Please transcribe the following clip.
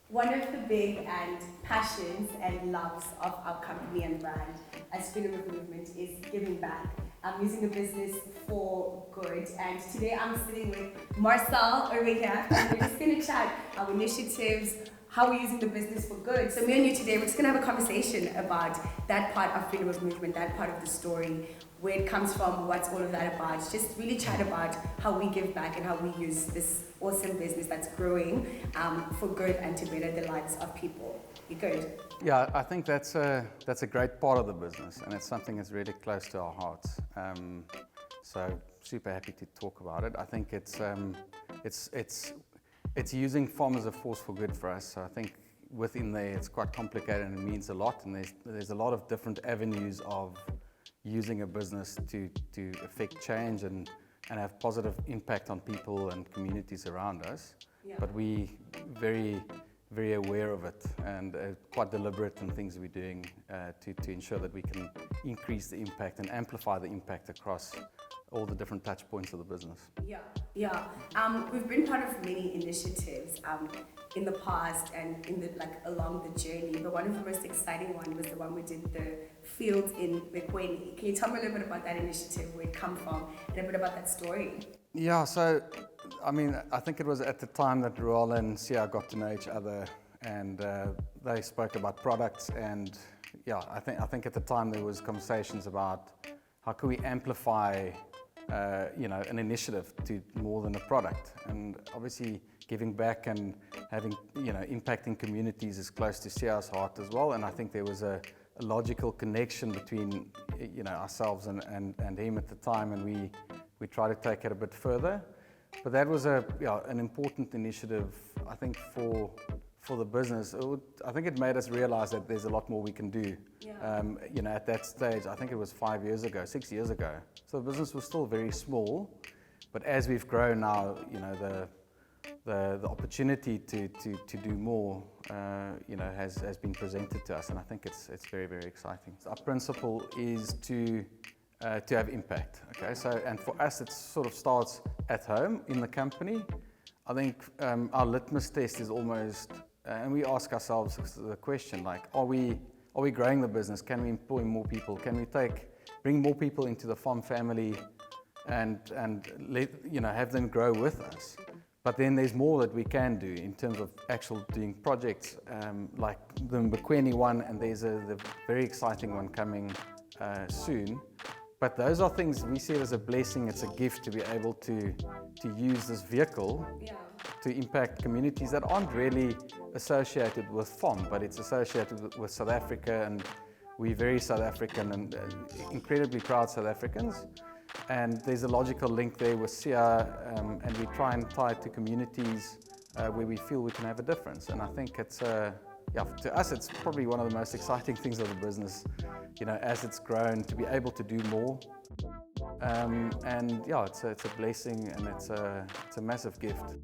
One of the big and passions and loves of our company and brand as Freedom of Movement is giving back. I'm using the business for good, and today I'm sitting with Marcel over here, and we're just going to chat our initiatives, how we're using the business for good. So me and you today, we're just going to have a conversation about that part of Freedom of Movement, that part of the story, where it comes from, what's all of that about. Just really chat about how we give back and how we use this awesome business that's growing for good and to better the lives of people. You good? Yeah, I think that's a great part of the business, and it's something that's really close to our hearts. So super happy to talk about it. I think it's using Fom as a force for good for us. So I think within there it's quite complicated and it means a lot, and there's a lot of different avenues of using a business to affect change and have positive impact on people and communities around us. Yeah. But we very aware of it and quite deliberate in things we're doing to ensure that we can increase the impact and amplify the impact across all the different touch points of the business. Yeah. We've been part of many initiatives in the past and along the journey. But one of the most exciting one was the one we did, the field in Bekweni. Can you tell me a little bit about that initiative, where it come from, and a bit about that story? Yeah. So, I mean, I think it was at the time that Ruola and Sia got to know each other, and they spoke about products. And yeah, I think at the time there was conversations about how can we amplify an initiative to more than a product. And obviously giving back and having, impacting communities is close to Sia's heart as well. And I think there was a logical connection between, ourselves and him at the time, and we try to take it a bit further. But that was an important initiative, I think, for the business. I think it made us realize that there's a lot more we can do. Yeah. At that stage, I think it was 6 years ago. So the business was still very small, but as we've grown now, the opportunity to do more, has been presented to us, and I think it's very, very exciting. Our principle is to have impact. Okay, so and for us, it sort of starts at home in the company. I think our litmus test is almost, and we ask ourselves the question like, are we growing the business? Can we employ more people? Can we bring more people into the Fom family and have them grow with us? But then there's more that we can do in terms of actual doing projects like the Bekweni one, and there's the very exciting one coming soon. But those are things we see it as a blessing. It's a gift to be able to use this vehicle to impact communities that aren't really associated with Fom, but it's associated with South Africa, and we're very South African and incredibly proud South Africans. And there's a logical link there with Sia, and we try and tie it to communities where we feel we can have a difference. And I think it's, to us, it's probably one of the most exciting things of the business, as it's grown, to be able to do more. And yeah, it's a blessing, and it's a massive gift.